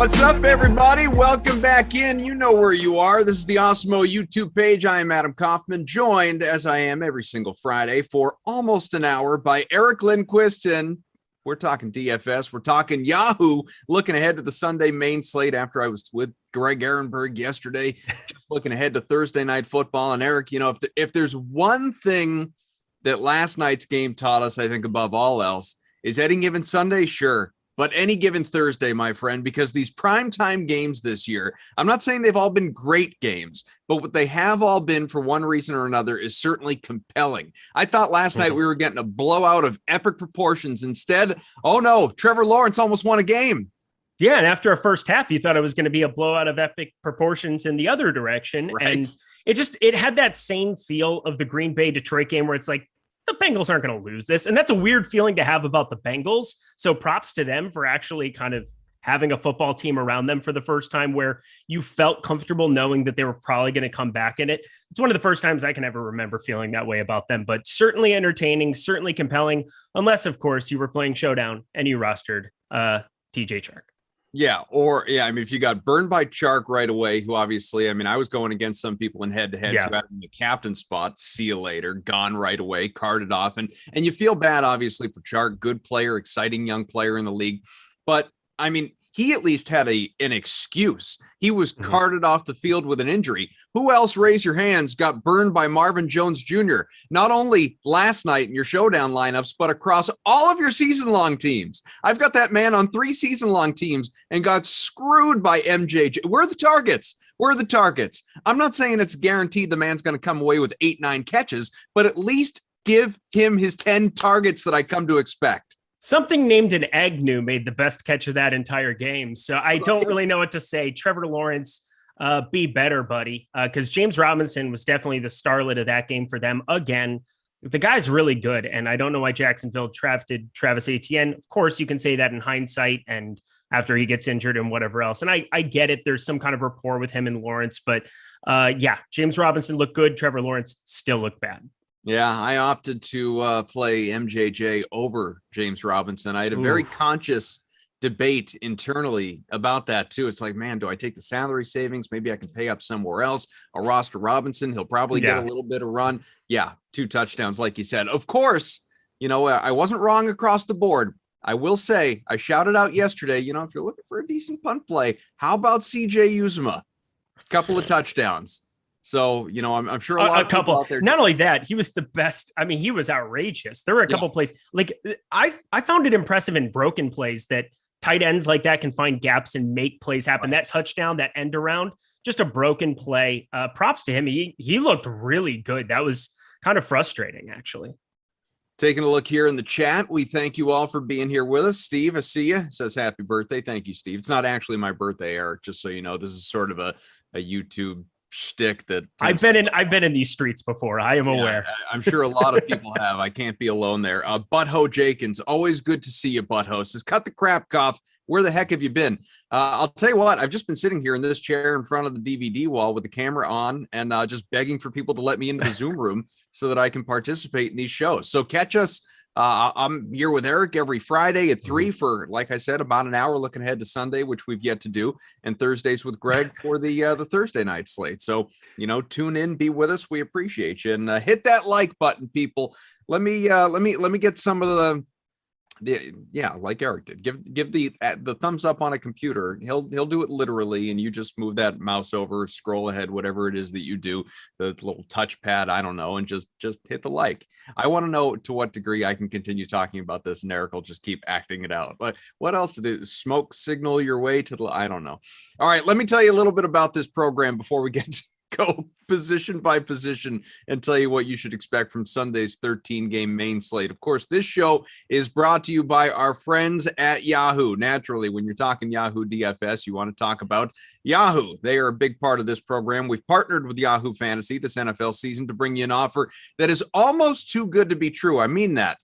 What's up, everybody? Welcome back in. You know where you are. This is the Awesemo YouTube page. I am Adam Kaufman, joined, as I am every single Friday, for almost an hour by Eric Lindquist, and we're talking DFS. We're talking Yahoo, looking ahead to the Sunday main slate after I was with Greg Ehrenberg yesterday, just looking ahead to Thursday night football. And Eric, you know, if there's one thing that last night's game taught us, I think above all else, is any given Sunday, sure. But any given Thursday, my friend, because these primetime games this year, I'm not saying they've all been great games, but what they have all been for one reason or another is certainly compelling. I thought last night we were getting a blowout of epic proportions. Instead, oh no, Trevor Lawrence almost won a game. Yeah, and after a first half, you thought it was going to be a blowout of epic proportions in the other direction. Right. And it had that same feel of the Green Bay Detroit game where it's like, the Bengals aren't going to lose this. And that's a weird feeling to have about the Bengals. So props to them for actually kind of having a football team around them for the first time where you felt comfortable knowing that they were probably going to come back in it. It's one of the first times I can ever remember feeling that way about them, but certainly entertaining, certainly compelling, unless, of course, you were playing Showdown and you rostered TJ Chark. Yeah. I mean, if you got burned by Chark right away, who obviously, I mean, I was going against some people in head-to-head, so having the captain spot, see you later, gone right away, carted off. And you feel bad, obviously, for Chark, good player, exciting young player in the league. But, I mean, he at least had an excuse. He was carted off the field with an injury. Who else, raise your hands, got burned by Marvin Jones Jr., not only last night in your Showdown lineups, but across all of your season-long teams? I've got that man on 3 season-long teams and got screwed by MJJ. Where are the targets? Where are the targets? I'm not saying it's guaranteed the man's going to come away with 8-9 catches, but at least give him his 10 targets that I come to expect. Something named an Agnew made the best catch of that entire game. So I don't really know what to say. Trevor Lawrence, be better, buddy. Because James Robinson was definitely the starlet of that game for them. Again, the guy's really good. And I don't know why Jacksonville drafted Travis Etienne. Of course, you can say that in hindsight and after he gets injured and whatever else. And I get it. There's some kind of rapport with him and Lawrence. But James Robinson looked good. Trevor Lawrence still looked bad. Yeah, I opted to play MJJ over James Robinson. I had a very conscious debate internally about that, too. It's like, man, do I take the salary savings? Maybe I can pay up somewhere else. I'll roster Robinson. He'll probably get a little bit of run. Yeah, 2 touchdowns, like you said. Of course, you know, I wasn't wrong across the board. I will say, I shouted out yesterday, you know, if you're looking for a decent punt play, how about CJ Uzomah? A couple of touchdowns. So, you know, I'm sure a lot of people out there. Not only that, he was the best. I mean, he was outrageous. There were a couple plays. Like I found it impressive in broken plays that tight ends like that can find gaps and make plays happen. Right. That touchdown, that end around, just a broken play. Props to him. He looked really good. That was kind of frustrating, actually. Taking a look here in the chat, we thank you all for being here with us. Steve, I see you, says happy birthday. Thank you, Steve. It's not actually my birthday, Eric, just so you know. This is sort of a YouTube shtick that I've been in these streets before. I am aware. I'm sure a lot of people have. I can't be alone there. Butthole Jenkins, always good to see you, Butthole. Says, cut the crap, Cough. Where the heck have you been? I'll tell you what, I've just been sitting here in this chair in front of the DVD wall with the camera on and just begging for people to let me into the Zoom room so that I can participate in these shows. So catch us. I'm here with Eric every Friday at 3 for, like I said, about an hour looking ahead to Sunday, which we've yet to do, and Thursdays with Greg for the Thursday night slate. So, you know, tune in, be with us. We appreciate you, and hit that like button, people. Let me get some of the like Eric did. Give the thumbs up on a computer. He'll do it literally, and you just move that mouse over, scroll ahead, whatever it is that you do, the little touchpad, I don't know, and just hit the like. I want to know to what degree I can continue talking about this, and Eric will just keep acting it out. But what else did the smoke signal your way to the? I don't know. All right, let me tell you a little bit about this program before we get to go position by position and tell you what you should expect from Sunday's 13-game main slate. Of course, this show is brought to you by our friends at Yahoo. Naturally, when you're talking Yahoo DFS, you want to talk about Yahoo. They are a big part of this program. We've partnered with Yahoo Fantasy this NFL season to bring you an offer that is almost too good to be true. I mean that.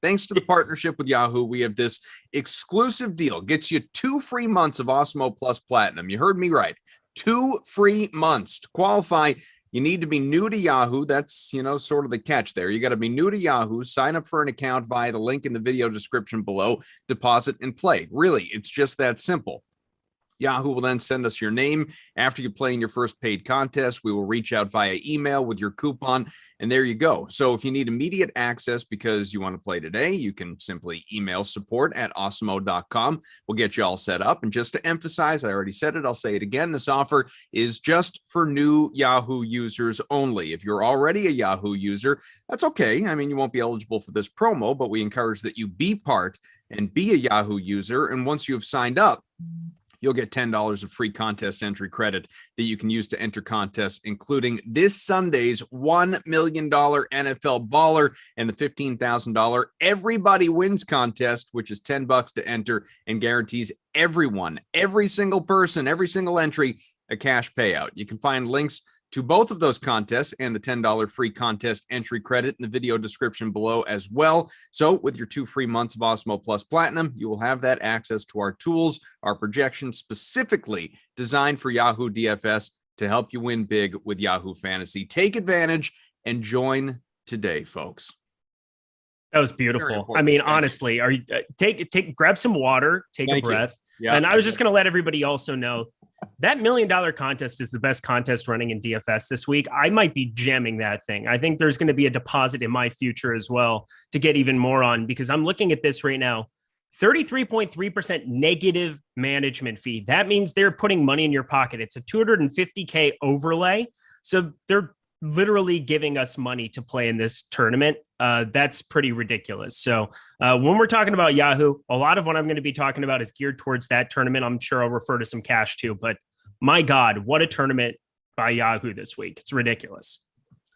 Thanks to the partnership with Yahoo, we have this exclusive deal. Gets you 2 free months of Awesemo Plus Platinum. You heard me right. 2 free months. To qualify, you need to be new to Yahoo. That's, sort of the catch there. You got to be new to Yahoo, sign up for an account via the link in the video description below, deposit and play. Really, it's just that simple. Yahoo will then send us your name. After you play in your first paid contest, we will reach out via email with your coupon, and there you go. So if you need immediate access because you want to play today, you can simply email support@awesemo.com. We'll get you all set up. And just to emphasize, I already said it, I'll say it again, this offer is just for new Yahoo users only. If you're already a Yahoo user, that's okay. I mean, you won't be eligible for this promo, but we encourage that you be part and be a Yahoo user. And once you have signed up, you'll get $10 of free contest entry credit that you can use to enter contests, including this Sunday's $1 million NFL Baller and the $15,000 Everybody Wins contest, which is $10 to enter and guarantees everyone, every single person, every single entry, a cash payout. You can find links to both of those contests and the $10 free contest entry credit in the video description below as well. So with your 2 free months of Awesemo Plus Platinum, you will have that access to our tools, our projections specifically designed for Yahoo DFS to help you win big with Yahoo Fantasy. Take advantage and join today, folks. That was beautiful. I mean, honestly, are you grab some water, take a breath. Yeah. And I was just going to let everybody also know that $1 million contest is the best contest running in DFS this week. I might be jamming that thing. I think there's going to be a deposit in my future as well to get even more on, because I'm looking at this right now. 33.3% negative management fee. That means they're putting money in your pocket. It's a $250K overlay. So they're literally giving us money to play in this tournament. That's pretty ridiculous. So when we're talking about Yahoo, a lot of what I'm going to be talking about is geared towards that tournament. I'm sure I'll refer to some cash too, but my God, what a tournament by Yahoo this week. It's ridiculous.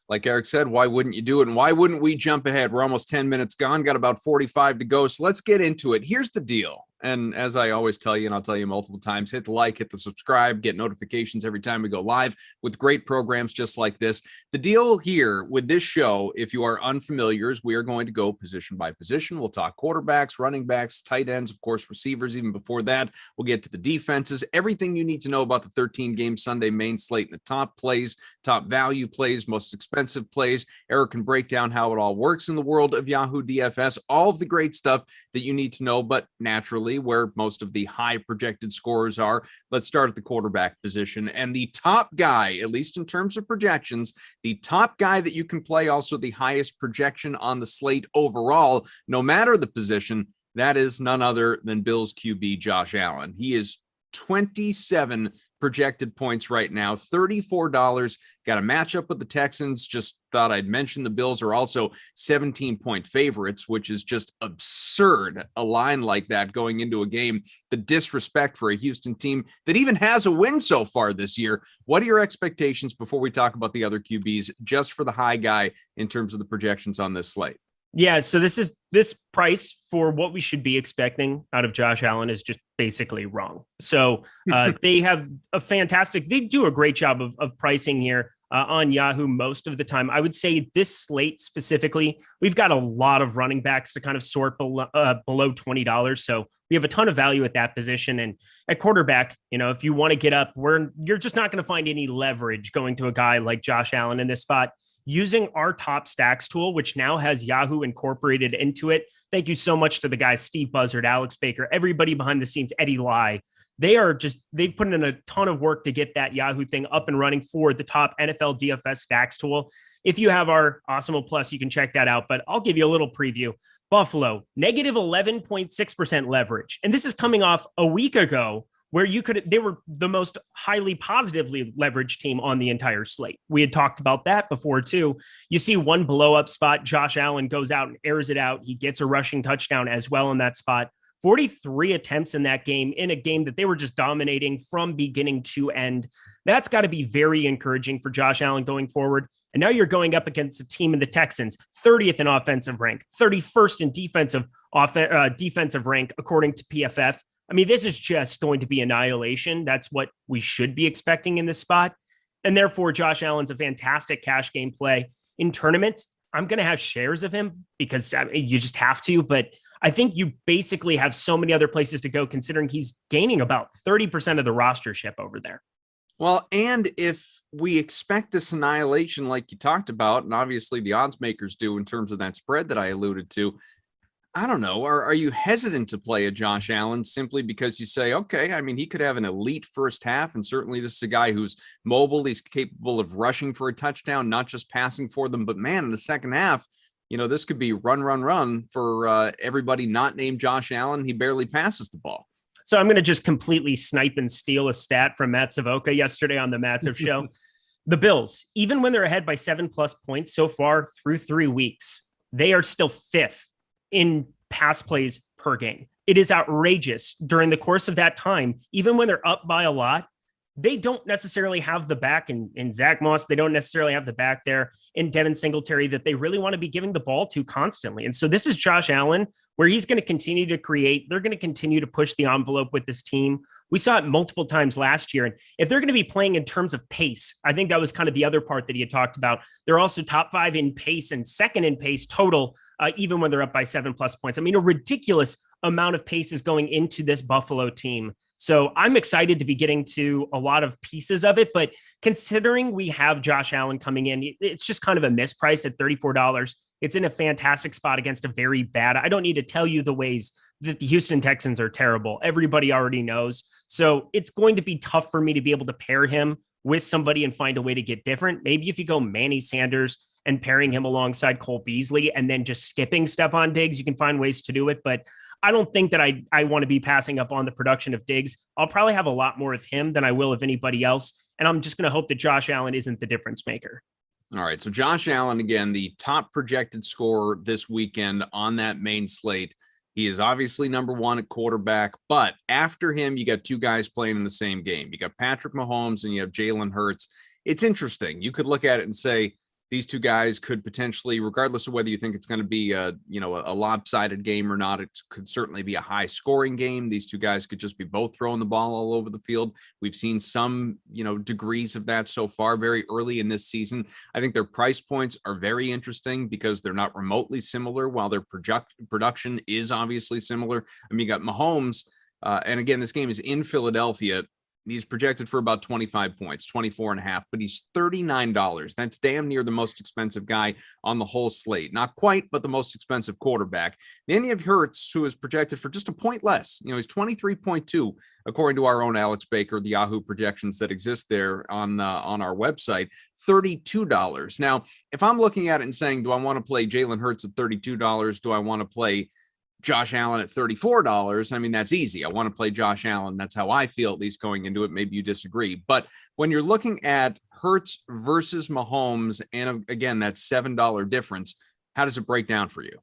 Like Eric said, why wouldn't you do it? And why wouldn't we jump ahead? We're almost 10 minutes gone, got about 45 to go. So let's get into it. Here's the deal. And as I always tell you, and I'll tell you multiple times, hit the like, hit the subscribe, get notifications every time we go live with great programs just like this. The deal here with this show, if you are unfamiliar, is we are going to go position by position. We'll talk quarterbacks, running backs, tight ends, of course, receivers. Even before that, we'll get to the defenses, everything you need to know about the 13-game Sunday main slate and the top plays, top value plays, most expensive plays. Eric can break down how it all works in the world of Yahoo DFS, all of the great stuff that you need to know, but naturally, where most of the high projected scores are. Let's start at the quarterback position. And the top guy, at least in terms of projections, the top guy that you can play, also the highest projection on the slate overall, no matter the position, that is none other than Bills QB Josh Allen. He is 27 projected points right now, $34. Got a matchup with the Texans. Just thought I'd mention the Bills are also 17-point favorites, which is just absurd. A line like that going into a game, the disrespect for a Houston team that even has a win so far this year. What are your expectations before we talk about the other QBs, just for the high guy in terms of the projections on this slate? Yeah, so this price for what we should be expecting out of Josh Allen is just basically wrong. So they do a great job of pricing here on Yahoo most of the time. I would say this slate specifically, we've got a lot of running backs to kind of sort below $20. So we have a ton of value at that position. And at quarterback, if you want to get up, you're just not going to find any leverage going to a guy like Josh Allen in this spot. Using our top stacks tool, which now has Yahoo incorporated into it. Thank you so much to the guys, Steve Buzzard, Alex Baker, everybody behind the scenes, Eddie Lai. They've put in a ton of work to get that Yahoo thing up and running for the top NFL DFS stacks tool. If you have our Awesemo Plus, you can check that out, but I'll give you a little preview. Buffalo, negative 11.6% leverage. And this is coming off a week ago where they were the most highly positively leveraged team on the entire slate. We had talked about that before too. You see one blow up spot, Josh Allen goes out and airs it out. He gets a rushing touchdown as well in that spot. 43 attempts in that game, in a game that they were just dominating from beginning to end. That's got to be very encouraging for Josh Allen going forward. And now you're going up against a team in the Texans, 30th in offensive rank, 31st in defensive rank, according to PFF. I mean, this is just going to be annihilation. That's what we should be expecting in this spot. And therefore, Josh Allen's a fantastic cash game play. In tournaments, I'm going to have shares of him because you just have to. But I think you basically have so many other places to go, considering he's gaining about 30% of the rostership over there. Well, and if we expect this annihilation like you talked about, and obviously the odds makers do in terms of that spread that I alluded to, I don't know. Are you hesitant to play a Josh Allen simply because you say, okay, I mean, he could have an elite first half, and certainly this is a guy who's mobile. He's capable of rushing for a touchdown, not just passing for them. But man, in the second half, this could be run for everybody not named Josh Allen. He barely passes the ball. So I'm going to just completely snipe and steal a stat from Matt Savoca yesterday on the Massive Show. The Bills, even when they're ahead by 7+ points so far through 3 weeks, they are still 5th in pass plays per game. It is outrageous. During the course of that time, even when they're up by a lot, they don't necessarily have the back in Zach Moss. They don't necessarily have the back there in Devin Singletary that they really want to be giving the ball to constantly. And so this is Josh Allen, where he's going to continue to create. They're going to continue to push the envelope with this team. We saw it multiple times last year. And if they're going to be playing in terms of pace, I think that was kind of the other part that he had talked about. They're also top 5 in pace and second in pace total, even when they're up by 7+ points. I mean, a ridiculous amount of pace is going into this Buffalo team. So I'm excited to be getting to a lot of pieces of it. But considering we have Josh Allen coming in, it's just kind of a misprice at $34. It's in a fantastic spot against a very bad. I don't need to tell you the ways that the Houston Texans are terrible. Everybody already knows. So it's going to be tough for me to be able to pair him with somebody and find a way to get different. Maybe if you go Manny Sanders and pairing him alongside Cole Beasley and then just skipping Stephon Diggs, you can find ways to do it. But I don't think that I want to be passing up on the production of Diggs. I'll probably have a lot more of him than I will of anybody else. And I'm just going to hope that Josh Allen isn't the difference maker. All right. So Josh Allen, again, the top projected scorer this weekend on that main slate. He is obviously number 1 at quarterback, but after him, you got 2 guys playing in the same game. You got Patrick Mahomes and you have Jalen Hurts. It's interesting. You could look at it and say, these 2 guys could potentially, regardless of whether you think it's going to be a lopsided game or not, it could certainly be a high scoring game. These 2 guys could just be both throwing the ball all over the field. We've seen some, degrees of that so far very early in this season. I think their price points are very interesting because they're not remotely similar while their production is obviously similar. I mean, you got Mahomes, and again, this game is in Philadelphia. He's projected for about 25 points, 24.5, but he's $39. That's damn near the most expensive guy on the whole slate. Not quite, but the most expensive quarterback. Then you have Hurts, who is projected for just a point less. He's 23.2, according to our own Alex Baker, the Yahoo projections that exist there on our website, $32. Now, if I'm looking at it and saying, do I want to play Jalen Hurts at $32? Do I want to play Josh Allen at $34? I mean, that's easy. I want to play Josh Allen. That's how I feel, at least going into it. Maybe you disagree. But when you're looking at Hurts versus Mahomes, and again, that $7 difference, how does it break down for you?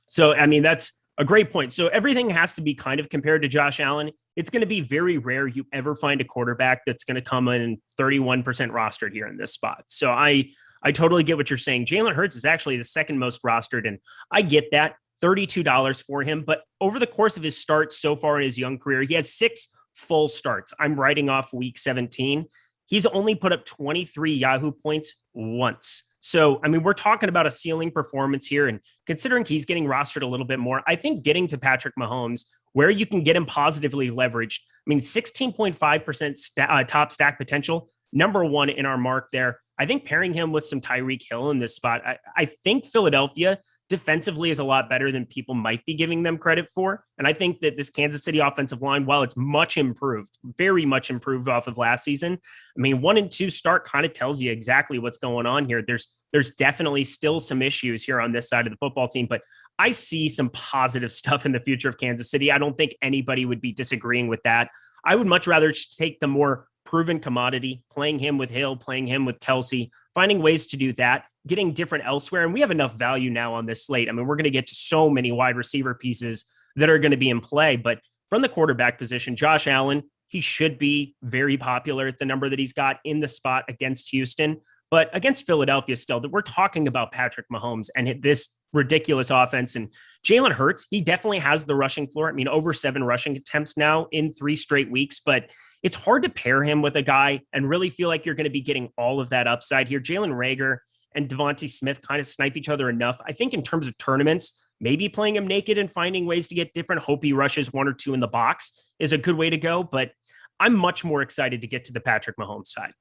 So, I mean, that's a great point. So everything has to be kind of compared to Josh Allen. It's going to be very rare you ever find a quarterback that's going to come in 31% rostered here in this spot. So I totally get what you're saying. Jalen Hurts is actually the second most rostered, and I get that. $32 for him. But over the course of his starts so far in his young career, he has 6 full starts. I'm writing off week 17. He's only put up 23 Yahoo points once. So, I mean, we're talking about a ceiling performance here. And considering he's getting rostered a little bit more, I think getting to Patrick Mahomes, where you can get him positively leveraged, I mean, 16.5% top stack potential, number 1 in our mark there. I think pairing him with some Tyreek Hill in this spot, I think Philadelphia defensively is a lot better than people might be giving them credit for. And I think that this Kansas City offensive line, while it's much improved, very much improved off of last season, I mean, 1 and 2 start kind of tells you exactly what's going on here. There's definitely still some issues here on this side of the football team, but I see some positive stuff in the future of Kansas City. I don't think anybody would be disagreeing with that. I would much rather just take the more proven commodity, playing him with Hill, playing him with Kelsey, finding ways to do that, getting different elsewhere. And we have enough value now on this slate. I mean, we're going to get to so many wide receiver pieces that are going to be in play. But from the quarterback position, Josh Allen, he should be very popular at the number that he's got in the spot against Houston. But against Philadelphia still, that we're talking about Patrick Mahomes and this ridiculous offense. And Jalen Hurts, he definitely has the rushing floor. I mean, over 7 rushing attempts now in 3 straight weeks, but it's hard to pair him with a guy and really feel like you're going to be getting all of that upside here. Jalen Reagor and Devontae Smith kind of snipe each other enough. I think in terms of tournaments, maybe playing him naked and finding ways to get different, hope he rushes 1 or 2 in the box is a good way to go. But I'm much more excited to get to the Patrick Mahomes side.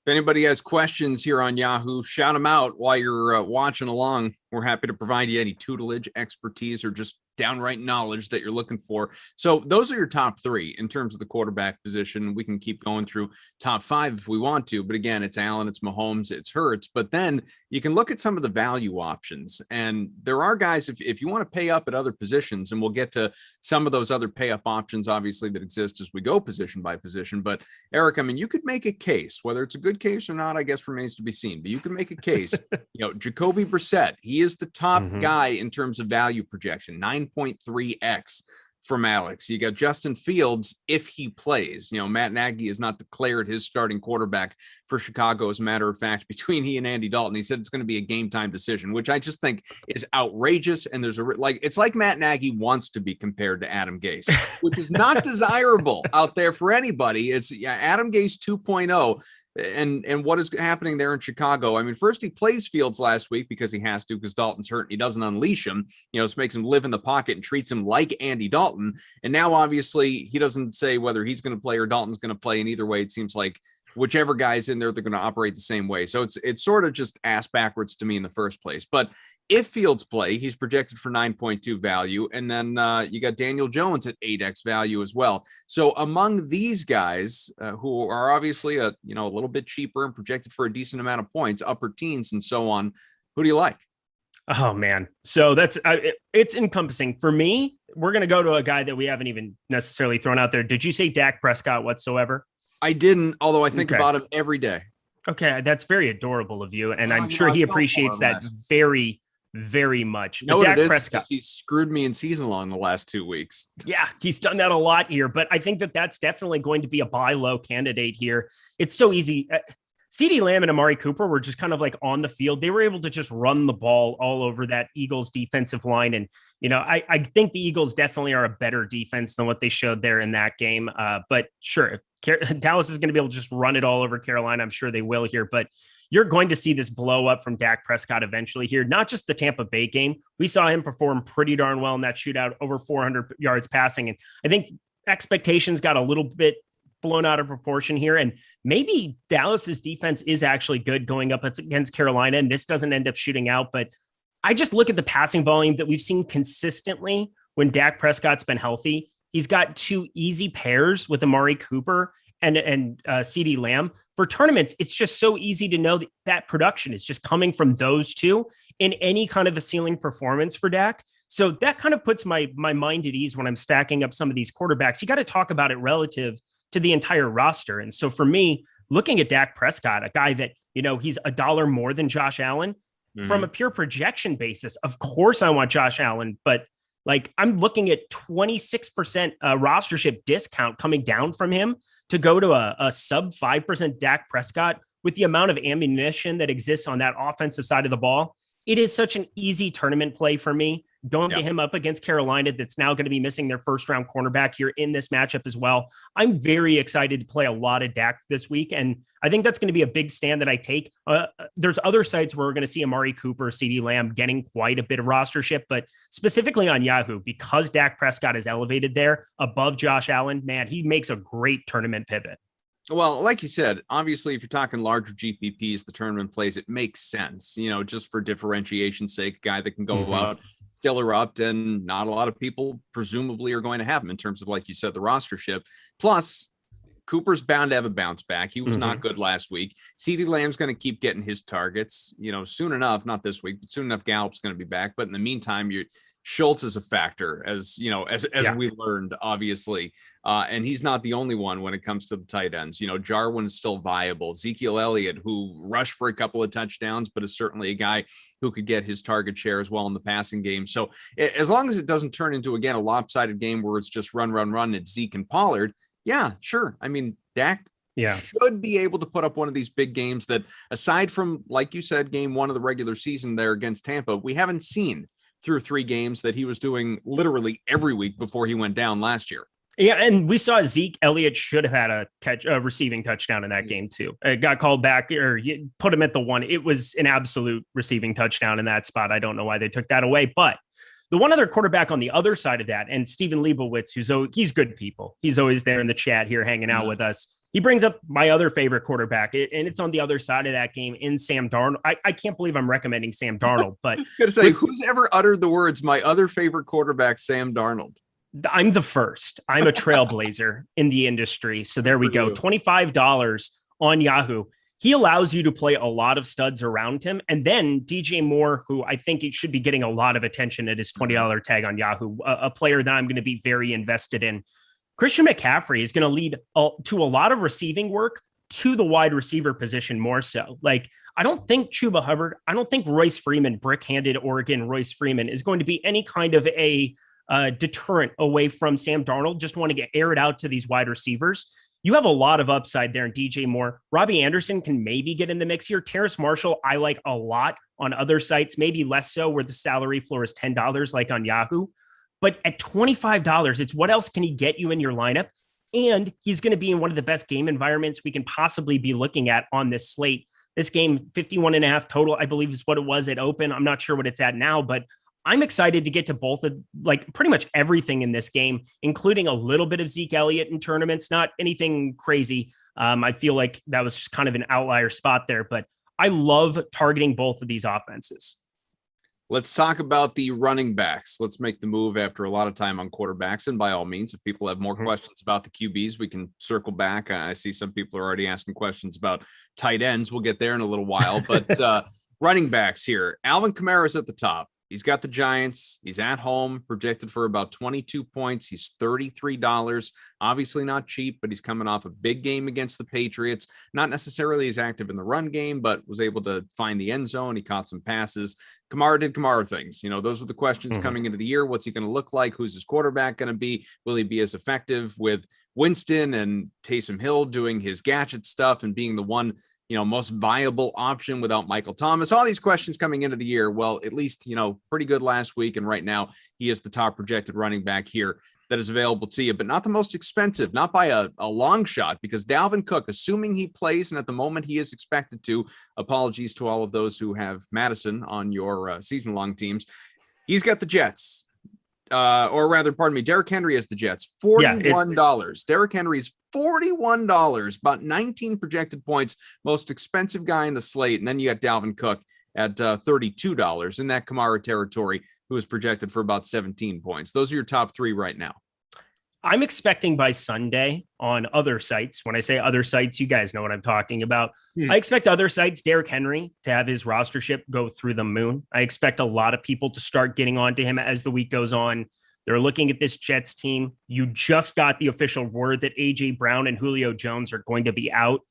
If anybody has questions here on Yahoo, shout them out while you're watching along. We're happy to provide you any tutelage, expertise, or just downright knowledge that you're looking for. So those are your top three in terms of the quarterback position. We can keep going through top five if we want to, but again, it's Allen, it's Mahomes, it's Hurts. But then you can look at some of the value options, and there are guys, if you want to pay up at other positions, and we'll get to some of those other pay up options, obviously, that exist as we go position by position. But Eric, I mean, you could make a case, whether it's a good case or not, I guess remains to be seen, but you can make a case. Jacoby Brissett, he is the top guy in terms of value projection, 9.3x from Alex. You got Justin Fields if he plays. Matt Nagy has not declared his starting quarterback for Chicago. As a matter of fact, between he and Andy Dalton, he said it's going to be a game time decision, which I just think is outrageous. And there's it's like Matt Nagy wants to be compared to Adam Gase, which is not desirable out there for anybody. It's Adam Gase 2.0. And what is happening there in Chicago? I mean, first he plays Fields last week because he has to, because Dalton's hurt and he doesn't unleash him. This makes him live in the pocket and treats him like Andy Dalton. And now, obviously, he doesn't say whether he's going to play or Dalton's going to play. And either way, it seems like whichever guy's in there, they're going to operate the same way. So it's sort of just ass backwards to me in the first place. But if Fields play, he's projected for 9.2 value. And then you got Daniel Jones at 8x value as well. So among these guys who are obviously a little bit cheaper and projected for a decent amount of points, upper teens and so on, who do you like? Oh, man. So it's encompassing. For me, we're going to go to a guy that we haven't even necessarily thrown out there. Did you say Dak Prescott whatsoever? I didn't, although I think about him every day. Okay, that's very adorable of you, and I'm sure he appreciates that very, very much. No, Dak Prescott, he screwed me in season long the last 2 weeks. Yeah, he's done that a lot here, but I think that's definitely going to be a buy low candidate here. It's so easy. CeeDee Lamb and Amari Cooper were just kind of like on the field. They were able to just run the ball all over that Eagles defensive line. And, I think the Eagles definitely are a better defense than what they showed there in that game. But sure, if Dallas is going to be able to just run it all over Carolina, I'm sure they will here. But you're going to see this blow up from Dak Prescott eventually here, not just the Tampa Bay game. We saw him perform pretty darn well in that shootout, over 400 yards passing. And I think expectations got a little bit blown out of proportion here. And maybe Dallas's defense is actually good going up against Carolina, and this doesn't end up shooting out. But I just look at the passing volume that we've seen consistently when Dak Prescott's been healthy. He's got two easy pairs with Amari Cooper and CeeDee Lamb. For tournaments, it's just so easy to know that production is just coming from those two in any kind of a ceiling performance for Dak. So that kind of puts my mind at ease when I'm stacking up some of these quarterbacks. You got to talk about it relative to the entire roster. And so for me, looking at Dak Prescott, a guy that, he's $1 more than Josh Allen from a pure projection basis. Of course I want Josh Allen, but I'm looking at 26% rostership discount coming down from him to go to a sub 5% Dak Prescott with the amount of ammunition that exists on that offensive side of the ball. It is such an easy tournament play for me. Going to him up against Carolina, that's now going to be missing their first round cornerback here in this matchup as well. I'm very excited to play a lot of Dak this week, and I think that's going to be a big stand that I take. There's other sites where we're going to see Amari Cooper, CeeDee Lamb getting quite a bit of rostership, but specifically on Yahoo, because Dak Prescott is elevated there above Josh Allen, man, he makes a great tournament pivot. Well, like you said, obviously, if you're talking larger GPPs, the tournament plays, it makes sense, just for differentiation's sake, a guy that can go out, still erupt, and not a lot of people presumably are going to have him in terms of, like you said, the rostership. Plus, Cooper's bound to have a bounce back. He was not good last week. CeeDee Lamb's going to keep getting his targets, soon enough, not this week, but soon enough, Gallup's going to be back. But in the meantime, Schultz is a factor, as we learned, obviously. And he's not the only one when it comes to the tight ends. Jarwin is still viable. Ezekiel Elliott, who rushed for a couple of touchdowns, but is certainly a guy who could get his target share as well in the passing game. So as long as it doesn't turn into, again, a lopsided game where it's just run, and Zeke and Pollard, yeah, sure. I mean, Dak should be able to put up one of these big games that, aside from, like you said, game one of the regular season there against Tampa, we haven't seen through 3 games that he was doing literally every week before he went down last year. Yeah, and we saw Zeke Elliott should have had a receiving touchdown in that game too. It got called back, or you put him at the one. It was an absolute receiving touchdown in that spot. I don't know why they took that away, but The one other quarterback on the other side of that, and Stephen Leibowitz, he's good people. He's always there in the chat here hanging out with us. He brings up my other favorite quarterback, and it's on the other side of that game in Sam Darnold. I can't believe I'm recommending Sam Darnold, but I was going to say, who's ever uttered the words, my other favorite quarterback, Sam Darnold? I'm the first. I'm a trailblazer in the industry. So there we go. $25 on Yahoo. He allows you to play a lot of studs around him. And then DJ Moore, who I think it should be getting a lot of attention at his $20 tag on Yahoo, a player that I'm going to be very invested in. Christian McCaffrey is going to lead to a lot of receiving work to the wide receiver position more so. Like, I don't think Chuba Hubbard, I don't think Royce Freeman, brick-handed Oregon Royce Freeman, is going to be any kind of a deterrent away from Sam Darnold. Just want to get aired out to these wide receivers. You have a lot of upside there in DJ Moore. Robbie Anderson can maybe get in the mix here. Terrace Marshall, I like a lot on other sites, maybe less so where the salary floor is $10 like on Yahoo. But at $25, it's what else can he get you in your lineup? And he's going to be in one of the best game environments we can possibly be looking at on this slate. This game, 51.5 total, I believe is what it was at open. I'm not sure what it's at now, but I'm excited to get to both of like pretty much everything in this game, including a little bit of Zeke Elliott in tournaments, not anything crazy. I feel like that was just kind of an outlier spot there, but I love targeting both of these offenses. Let's talk about the running backs. Let's make the move after a lot of time on quarterbacks. And by all means, if people have more questions about the QBs, we can circle back. I see some people are already asking questions about tight ends. We'll get there in a little while, but running backs here. Alvin Kamara's at the top. He's got the Giants. He's at home, projected for about 22 points. He's $33. Obviously not cheap, but he's coming off a big game against the Patriots. Not necessarily as active in the run game, but was able to find the end zone. He caught some passes. Kamara did Kamara things. You know, those were the questions coming into the year. What's he going to look like? Who's his quarterback going to be? Will he be as effective with Winston and Taysom Hill doing his gadget stuff and being the one, you know, most viable option without Michael Thomas? All these questions coming into the year. Well, at least, you know, pretty good last week. And right now he is the top projected running back here that is available to you, but not the most expensive, not by a long shot, because Dalvin Cook, assuming he plays, and at the moment he is expected to, apologies to all of those who have Madison on your season-long teams, he's got the Jets. Or rather, pardon me, Derrick Henry has the Jets. $41. Derrick Henry's $41, about 19 projected points, most expensive guy in the slate. And then you got Dalvin Cook at $32 in that Kamara territory, who is projected for about 17 points. Those are your top three right now. I'm expecting by Sunday on other sites. When I say other sites, you guys know what I'm talking about. I expect other sites, Derrick Henry, to have his rostership go through the moon. I expect a lot of people to start getting onto him as the week goes on. They're looking at this Jets team. You just got the official word that A.J. Brown and Julio Jones are going to be out.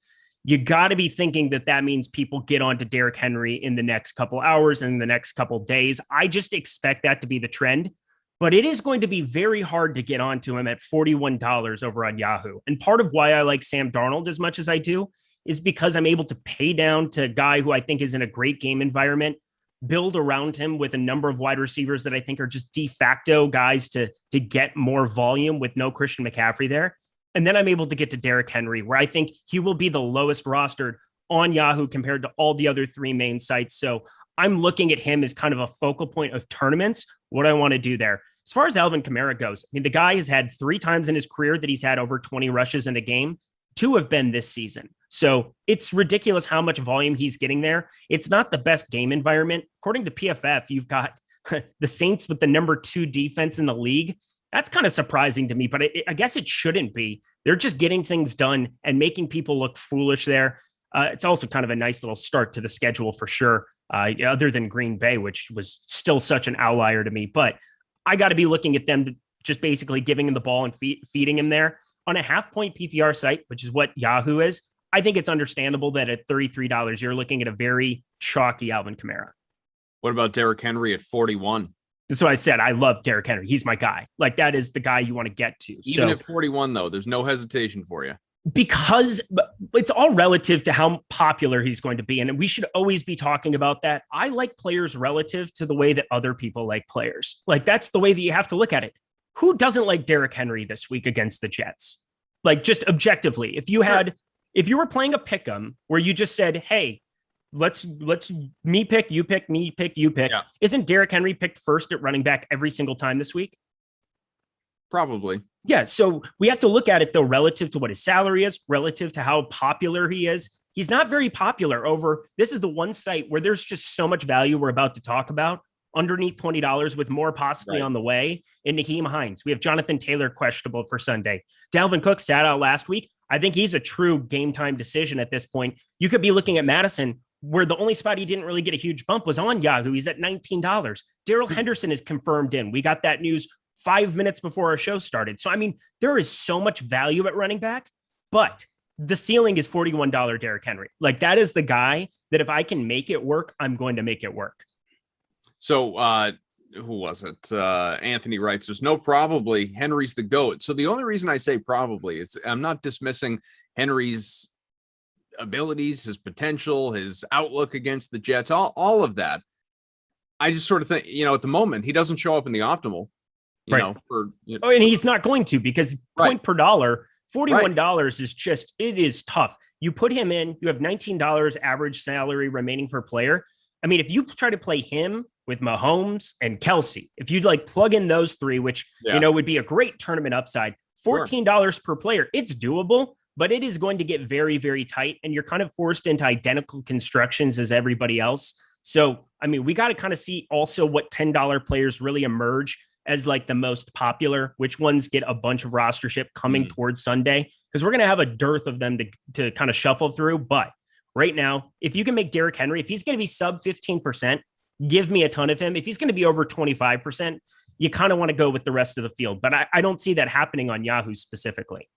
You got to be thinking that that means people get onto Derrick Henry in the next couple hours and the next couple days. I just expect that to be the trend. But it is going to be very hard to get onto him at $41 over on Yahoo. And part of why I like Sam Darnold as much as I do is because I'm able to pay down to a guy who I think is in a great game environment, build around him with a number of wide receivers that I think are just de facto guys to get more volume with no Christian McCaffrey there. And then I'm able to get to Derrick Henry, where I think he will be the lowest rostered on Yahoo compared to all the other three main sites. So I'm looking at him as kind of a focal point of tournaments, what I want to do there. As far as Alvin Kamara goes, I mean, the guy has had 3 times in his career that he's had over 20 rushes in a game. 2 have been this season. So it's ridiculous how much volume he's getting there. It's not the best game environment. According to PFF, you've got the Saints with the number 2 defense in the league. That's kind of surprising to me, but I guess it shouldn't be. They're just getting things done and making people look foolish there. It's also kind of a nice little start to the schedule for sure, other than Green Bay, which was still such an outlier to me. But I got to be looking at them to just basically giving him the ball and feeding him there on a half-point PPR site, which is what Yahoo is. I think it's understandable that at $33, you're looking at a very chalky Alvin Kamara. What about Derrick Henry at 41? That's what I said. I love Derrick Henry. He's my guy. Like, that is the guy you want to get to. Even at 41, though, there's no hesitation for you. Because it's all relative to how popular he's going to be. And we should always be talking about that. I like players relative to the way that other people like players. Like, that's the way that you have to look at it. Who doesn't like Derrick Henry this week against the Jets? Like, just objectively, if you were playing a pick'em where you just said, hey, let's me pick, you pick, me pick, you pick. Yeah. Isn't Derrick Henry picked first at running back every single time this week? Probably. Yeah. So we have to look at it though, relative to what his salary is, relative to how popular he is. He's not very popular over. This is the one site where there's just so much value we're about to talk about underneath $20 with more possibly on the way in Nyheim Hines. We have Jonathan Taylor questionable for Sunday. Dalvin Cook sat out last week. I think he's a true game time decision at this point. You could be looking at Madison, where the only spot he didn't really get a huge bump was on Yahoo. He's at $19. Darrell Henderson is confirmed in. We got that news 5 minutes before our show started. So, I mean, there is so much value at running back, but the ceiling is $41 Derrick Henry. Like, that is the guy that if I can make it work, I'm going to make it work. So, who was it? Anthony writes, there's no probably. Henry's the GOAT. So the only reason I say probably is I'm not dismissing Henry's abilities, his potential, his outlook against the Jets, all of that. I just sort of think, at the moment, he doesn't show up in the optimal, and he's not going to, because point per dollar, $41 is just, it is tough. You put him in, you have $19 average salary remaining per player. I mean, if you try to play him with Mahomes and Kelsey, if you'd like plug in those three, which, would be a great tournament upside, $14 per player, it's doable, but it is going to get very, very tight. And you're kind of forced into identical constructions as everybody else. So, I mean, we got to kind of see also what $10 players really emerge as like the most popular, which ones get a bunch of rostership coming towards Sunday, because we're going to have a dearth of them to kind of shuffle through. But right now, if you can make Derrick Henry, if he's going to be sub 15%, give me a ton of him. If he's going to be over 25%, you kind of want to go with the rest of the field. But I don't see that happening on Yahoo specifically.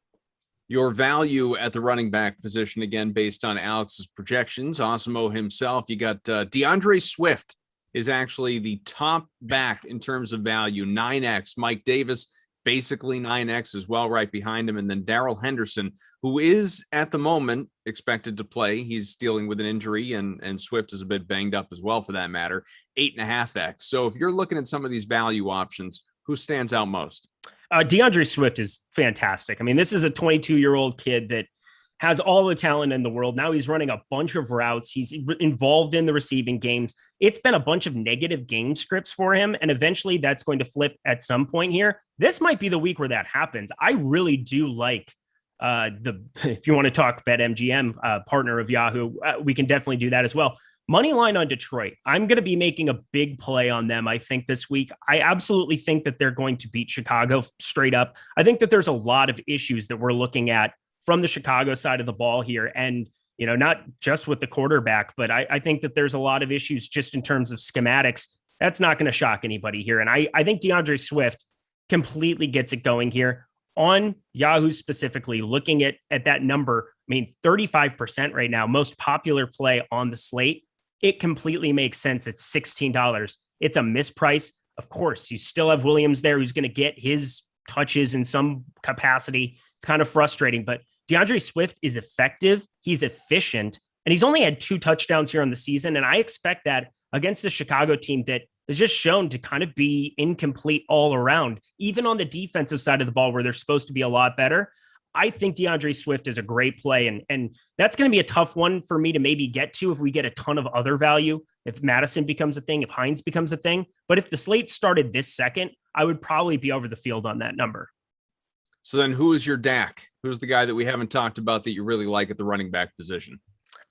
Your value at the running back position, again, based on Alex's projections, Awesemo himself, you got DeAndre Swift is actually the top back in terms of value, 9X. Mike Davis, basically 9X as well, right behind him. And then Darrell Henderson, who is at the moment expected to play. He's dealing with an injury, and Swift is a bit banged up as well, for that matter, 8.5X. So if you're looking at some of these value options, who stands out most? DeAndre Swift is fantastic. I mean, this is a 22-year-old kid that has all the talent in the world. Now he's running a bunch of routes. He's involved in the receiving games. It's been a bunch of negative game scripts for him, and eventually that's going to flip at some point here. This might be the week where that happens. I really do like if you want to talk BetMGM, partner of Yahoo, we can definitely do that as well. Money line on Detroit. I'm going to be making a big play on them, I think, this week. I absolutely think that they're going to beat Chicago straight up. I think that there's a lot of issues that we're looking at from the Chicago side of the ball here. And, not just with the quarterback, but I think that there's a lot of issues just in terms of schematics. That's not going to shock anybody here. And I think DeAndre Swift completely gets it going here on Yahoo specifically, looking at that number. I mean, 35% right now, most popular play on the slate. It completely makes sense. It's $16. It's a misprice. Of course, you still have Williams there, who's going to get his touches in some capacity. It's kind of frustrating, but DeAndre Swift is effective. He's efficient, and he's only had 2 touchdowns here on the season. And I expect that against the Chicago team that is just shown to kind of be incomplete all around, even on the defensive side of the ball where they're supposed to be a lot better. I think DeAndre Swift is a great play, and that's going to be a tough one for me to maybe get to if we get a ton of other value, if Madison becomes a thing, if Hines becomes a thing. But if the slate started this second, I would probably be over the field on that number. So then who is your DAC? Who's the guy that we haven't talked about that you really like at the running back position?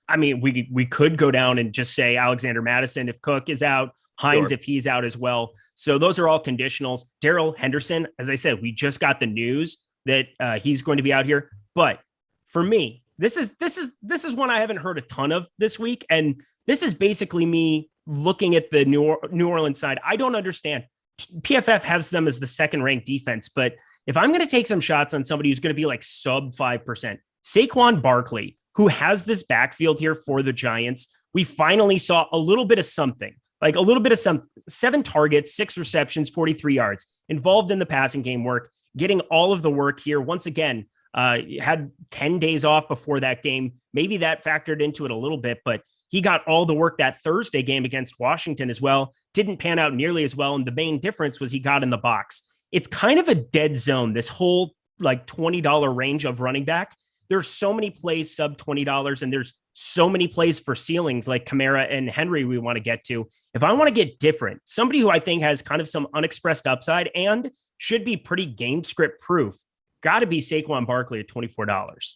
I mean, we could go down and just say Alexander Madison if Cook is out, Hines if he's out as well. So those are all conditionals. Darrell Henderson, as I said, we just got the news that he's going to be out here. But for me, this is one I haven't heard a ton of this week. And this is basically me looking at the New Orleans side. I don't understand. PFF has them as the second ranked defense, but if I'm going to take some shots on somebody who's going to be like sub 5%, Saquon Barkley, who has this backfield here for the Giants, we finally saw a little bit of something, like a little bit of 7 targets, 6 receptions, 43 yards, involved in the passing game work, getting all of the work here. Once again, had 10 days off before that game. Maybe that factored into it a little bit, but he got all the work that Thursday game against Washington as well. Didn't pan out nearly as well. And the main difference was he got in the box. It's kind of a dead zone, this whole like $20 range of running back. There's so many plays sub $20, and there's so many plays for ceilings like Kamara and Henry we want to get to. If I want to get different, somebody who I think has kind of some unexpressed upside and should be pretty game script proof, got to be Saquon Barkley at $24.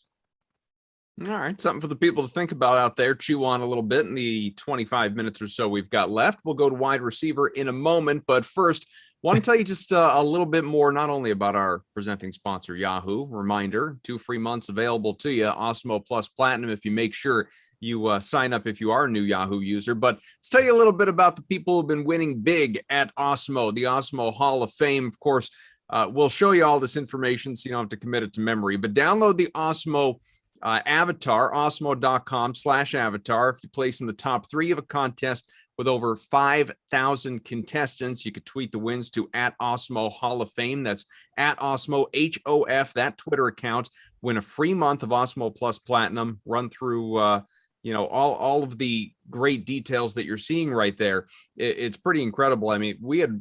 All right, something for the people to think about out there, chew on a little bit in the 25 minutes or so we've got left. We'll go to wide receiver in a moment, but first, want to tell you just a little bit more, not only about our presenting sponsor, Yahoo. Reminder, 2 free months available to you, Awesemo Plus Platinum, if you make sure you sign up if you are a new Yahoo user. But let's tell you a little bit about the people who've been winning big at Awesemo, the Awesemo Hall of Fame. Of course, we'll show you all this information so you don't have to commit it to memory, but download the Awesemo avatar, awesemo.com/avatar. If you place in the top 3 of a contest with over 5,000 contestants, you could tweet the wins to @Awesemo Hall of Fame. That's @Awesemo HOF, that Twitter account. Win a free month of Awesemo Plus Platinum. Run through all of the great details that you're seeing right there. It's pretty incredible. I mean, we had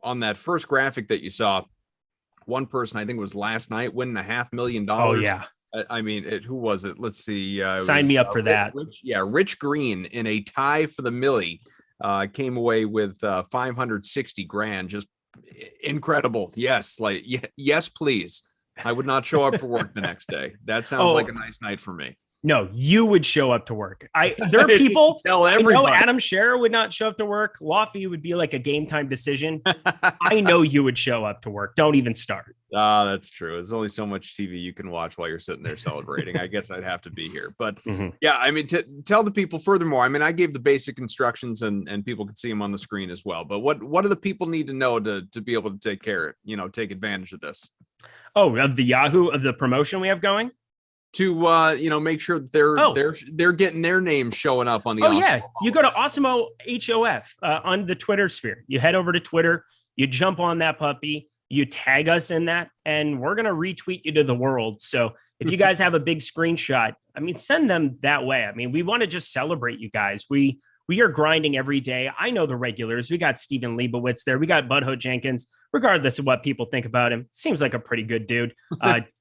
on that first graphic that you saw, one person, I think it was last night, winning $500,000. Oh yeah. I mean, who was it? Let's see. Sign me up for that. Rich Green in a tie for the Millie came away with $560,000. Just incredible. Yes, yes, please. I would not show up for work the next day. That sounds like a nice night for me. No, you would show up to work. There are people. Tell everybody. Adam Scherer would not show up to work. Lofty would be like a game time decision. I know you would show up to work. Don't even start. That's true. There's only so much TV you can watch while you're sitting there celebrating. I guess I'd have to be here. But yeah, I mean, to tell the people furthermore, I mean, I gave the basic instructions and people can see them on the screen as well. But what do the people need to know to be able to take advantage of this? Oh, of the Yahoo, of the promotion we have going? To make sure that they're getting their names showing up on the Awesemo. You go to Awesemo HOF on the Twitter sphere. You head over to Twitter, you jump on that puppy, you tag us in that, and we're gonna retweet you to the world. So if you guys have a big screenshot, I mean, send them that way. I mean, we want to just celebrate you guys. We are grinding every day. I know the regulars. We got Steven Leibowitz there. We got Butthole Jenkins. Regardless of what people think about him, seems like a pretty good dude.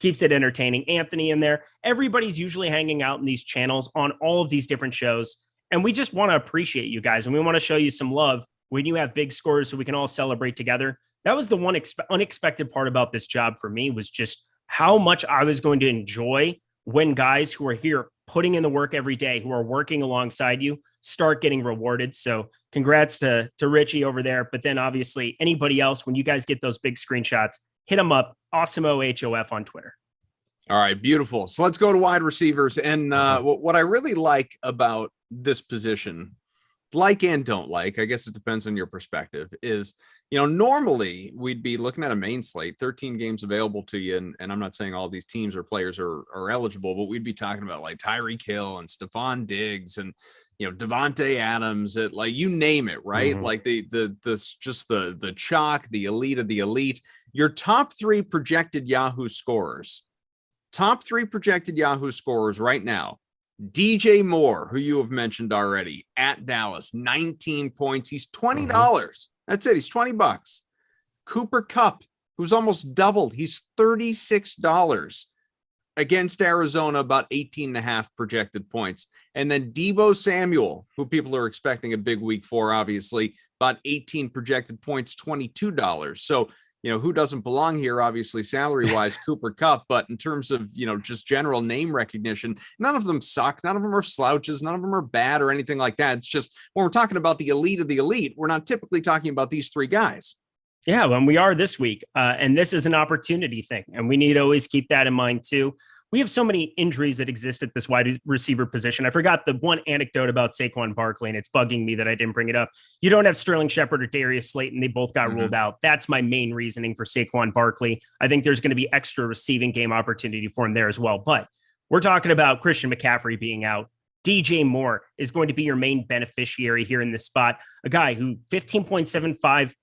Keeps it entertaining. Anthony in there. Everybody's usually hanging out in these channels on all of these different shows. And we just want to appreciate you guys. And we want to show you some love when you have big scores so we can all celebrate together. That was the one unexpected part about this job for me, was just how much I was going to enjoy when guys who are here putting in the work every day, who are working alongside you, start getting rewarded. So congrats to Richie over there. But then obviously anybody else, when you guys get those big screenshots, hit them up. Awesemo HOF on Twitter. All right, beautiful. So let's go to wide receivers. And what I really like about this position, like and don't like, I guess it depends on your perspective, is, normally we'd be looking at a main slate, 13 games available to you. And I'm not saying all these teams or players are eligible, but we'd be talking about like Tyreek Hill and Stephon Diggs and, Devontae Adams, like you name it, right? Like the chalk, the elite of the elite. Your top 3 projected Yahoo scorers right now. DJ Moore, who you have mentioned already, at Dallas, 19 points. He's $20. That's it. He's $20. Cooper Kupp, who's almost doubled. He's $36 against Arizona, about 18.5 projected points. And then Deebo Samuel, who people are expecting a big week for, obviously, about 18 projected points, $22. So, who doesn't belong here, obviously, salary-wise, Cooper Kupp, but in terms of, just general name recognition, none of them suck. None of them are slouches. None of them are bad or anything like that. It's just when we're talking about the elite of the elite, we're not typically talking about these 3 guys. Yeah, when we are this week, and this is an opportunity thing, and we need to always keep that in mind too. We have so many injuries that exist at this wide receiver position. I forgot the one anecdote about Saquon Barkley, and it's bugging me that I didn't bring it up. You don't have Sterling Shepard or Darius Slayton. They both got ruled out. That's my main reasoning for Saquon Barkley. I think there's going to be extra receiving game opportunity for him there as well. But we're talking about Christian McCaffrey being out. DJ Moore is going to be your main beneficiary here in this spot. A guy who 15.75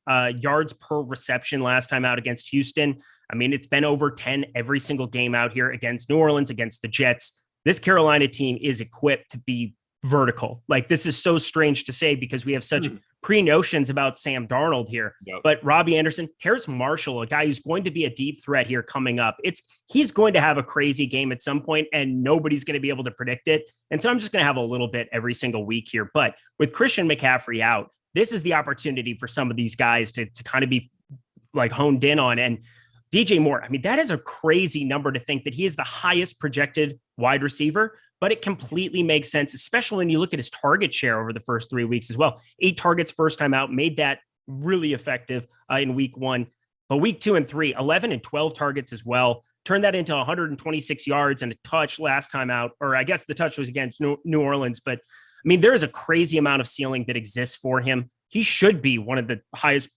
yards per reception last time out against Houston. I mean, it's been over 10 every single game out here against New Orleans, against the Jets. This Carolina team is equipped to be vertical. Like, this is so strange to say because we have such pre-notions about Sam Darnold here. Yep. But Robbie Anderson, Harris Marshall, a guy who's going to be a deep threat here coming up. He's going to have a crazy game at some point, and nobody's going to be able to predict it. And so I'm just going to have a little bit every single week here. But with Christian McCaffrey out, this is the opportunity for some of these guys to kind of be like honed in on. And DJ Moore, I mean, that is a crazy number to think that he is the highest projected wide receiver, but it completely makes sense, especially when you look at his target share over the first 3 weeks as well. 8 targets first time out, made that really effective in week 1. But week 2 and 3, 11 and 12 targets as well. Turned that into 126 yards and a touch last time out, or I guess the touch was against New Orleans. But I mean, there is a crazy amount of ceiling that exists for him. He should be one of the highest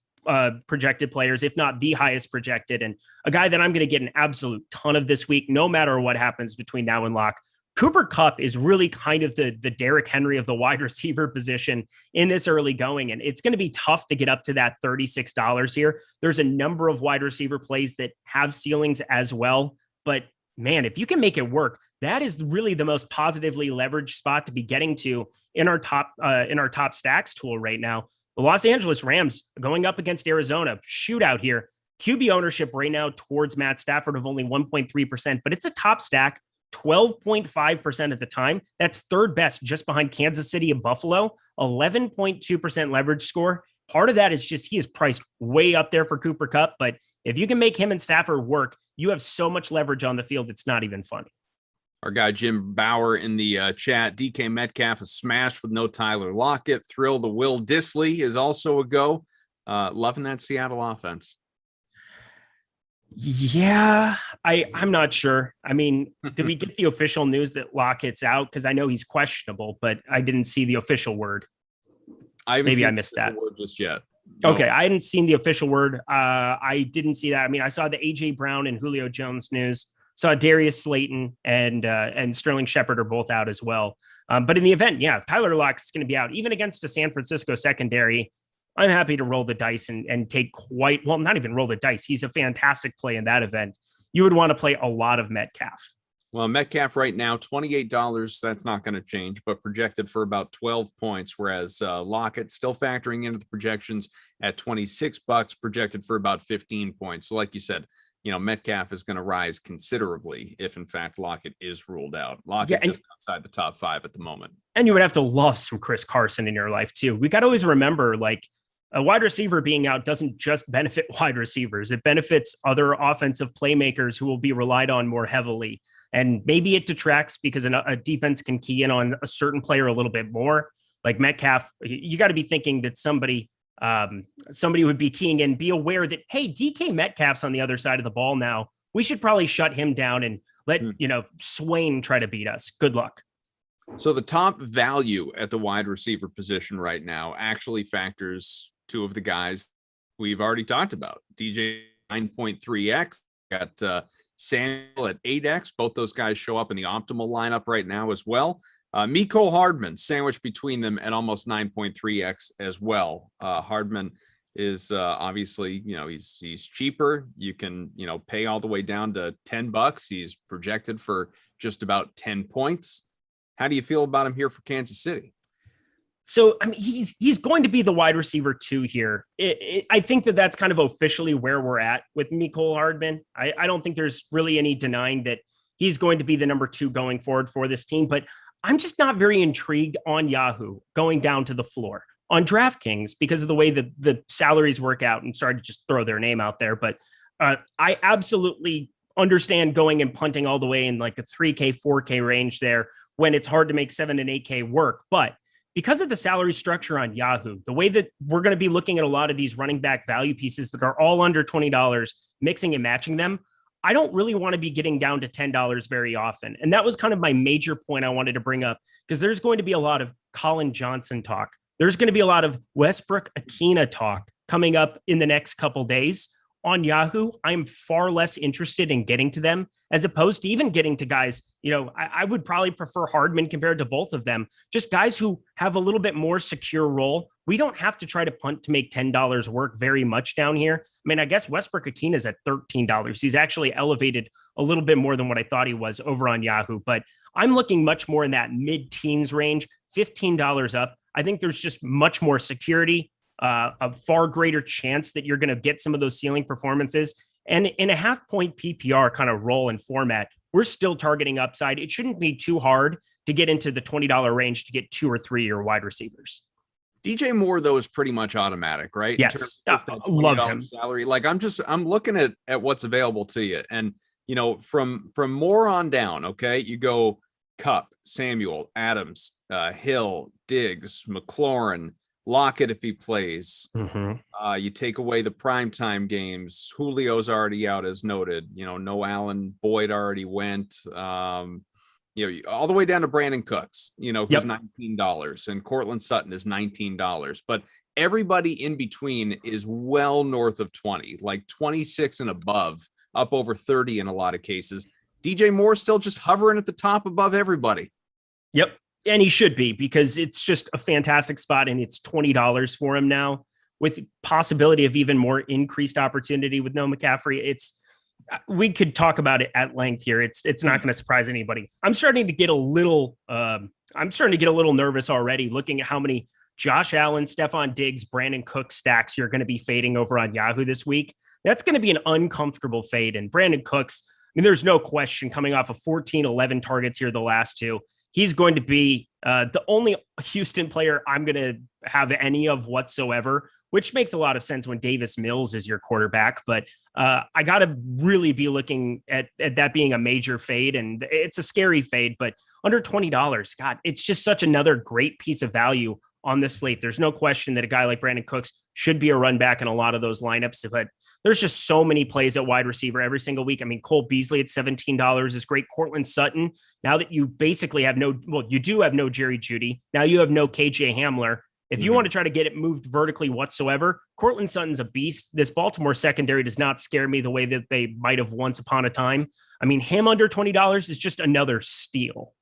projected players, if not the highest projected, and a guy that I'm going to get an absolute ton of this week, no matter what happens between now and lock. Cooper Kupp is really kind of the Derrick Henry of the wide receiver position in this early going, and it's going to be tough to get up to that $36 here. There's a number of wide receiver plays that have ceilings as well, but man, if you can make it work, that is really the most positively leveraged spot to be getting to in our top stacks tool right now. The Los Angeles Rams going up against Arizona, shootout here. QB ownership right now towards Matt Stafford of only 1.3%, but it's a top stack, 12.5% at the time. That's third best just behind Kansas City and Buffalo, 11.2% leverage score. Part of that is just he is priced way up there for Cooper Kupp, but if you can make him and Stafford work, you have so much leverage on the field, it's not even funny. Our guy Jim Bauer in the chat, DK Metcalf is smashed with no Tyler Lockett. Thrill the Will Dissly is also a go. Loving that Seattle offense. Yeah, I'm not sure. I mean, did we get the official news that Lockett's out? Because I know he's questionable, but I didn't see the official word. Maybe I missed that word just yet. No. Okay, I hadn't seen the official word. I didn't see that. I mean, I saw the AJ Brown and Julio Jones news. Saw Darius Slayton and Sterling Shepard are both out as well. But in the event, yeah, if Tyler Lockett's going to be out, even against a San Francisco secondary, I'm happy to roll the dice and take not even roll the dice. He's a fantastic play in that event. You would want to play a lot of Metcalf. Well, Metcalf right now, $28. That's not going to change, but projected for about 12 points, whereas Lockett still factoring into the projections at $26, projected for about 15 points. So like you said, Metcalf is going to rise considerably if, in fact, Lockett is ruled out. Lockett just outside the top 5 at the moment. And you would have to love some Chris Carson in your life, too. We got to always remember, like, a wide receiver being out doesn't just benefit wide receivers. It benefits other offensive playmakers who will be relied on more heavily. And maybe it detracts because a defense can key in on a certain player a little bit more. Like Metcalf, you got to be thinking that somebody would be keying in, be aware that, hey, DK Metcalf's on the other side of the ball now. We should probably shut him down and let, Swain try to beat us. Good luck. So the top value at the wide receiver position right now actually factors 2 of the guys we've already talked about. DJ 9.3x, got Samuel at 8x. Both those guys show up in the optimal lineup right now as well. Mecole Hardman sandwiched between them at almost 9.3x as well. Hardman is obviously, he's cheaper. You can, pay all the way down to $10. He's projected for just about 10 points. How do you feel about him here for Kansas City? So, I mean, he's going to be the wide receiver 2 here. I think that's kind of officially where we're at with Mecole Hardman. I don't think there's really any denying that he's going to be the number 2 going forward for this team, but I'm just not very intrigued on Yahoo going down to the floor on DraftKings because of the way the salaries work out. And sorry to just throw their name out there, but I absolutely understand going and punting all the way in like a 3K, 4K range there when it's hard to make 7 and 8K work. But because of the salary structure on Yahoo, the way that we're going to be looking at a lot of these running back value pieces that are all under $20, mixing and matching them, I don't really want to be getting down to $10 very often. And that was kind of my major point I wanted to bring up because there's going to be a lot of Colin Johnson talk. There's going to be a lot of Westbrook-Akina talk coming up in the next couple days. On Yahoo, I'm far less interested in getting to them as opposed to even getting to guys, I would probably prefer Hardman compared to both of them. Just guys who have a little bit more secure role. We don't have to try to punt to make $10 work very much down here. I mean, I guess Westbrook-Akina is at $13. He's actually elevated a little bit more than what I thought he was over on Yahoo, but I'm looking much more in that mid-teens range, $15 up. I think there's just much more security, a far greater chance that you're going to get some of those ceiling performances. And in a half point PPR kind of role and format, we're still targeting upside. It shouldn't be too hard to get into the $20 range to get 2 or 3 year wide receivers. DJ Moore, though, is pretty much automatic, right? Yes. Love him. Salary. Like I'm looking at what's available to you. And, from Moore on down, okay, you go Kupp, Samuel, Adams, Hill, Diggs, McLaurin, Lockett if he plays. Mm-hmm. You take away the primetime games. Julio's already out, as noted. No Allen. Boyd already went. All the way down to Brandon Cooks, who's $19, and Cortland Sutton is $19. But everybody in between is well north of 20, like 26 and above, up over 30 in a lot of cases. DJ Moore still just hovering at the top above everybody. Yep. And he should be, because it's just a fantastic spot, and it's $20 for him now, with possibility of even more increased opportunity with no McCaffrey. We could talk about it at length here. It's not going to surprise anybody. I'm starting to get a little nervous already looking at how many Josh Allen, Stephon Diggs, Brandon Cook stacks you're going to be fading over on Yahoo this week. That's going to be an uncomfortable fade. And Brandon Cooks, there's no question, coming off of 14, 11 targets here the last two, he's going to be the only Houston player I'm going to have any of whatsoever, which makes a lot of sense when Davis Mills is your quarterback. But I got to really be looking at that being a major fade, and it's a scary fade, but under $20, God, it's just such another great piece of value on this slate. There's no question that a guy like Brandon Cooks should be a run back in a lot of those lineups, but there's just so many plays at wide receiver every single week. Cole Beasley at $17 is great. Cortland Sutton, now that you basically have you do have no Jerry Jeudy. Now you have no KJ Hamler. If you want to try to get it moved vertically whatsoever, Cortland Sutton's a beast. This Baltimore secondary does not scare me the way that they might have once upon a time. Him under $20 is just another steal.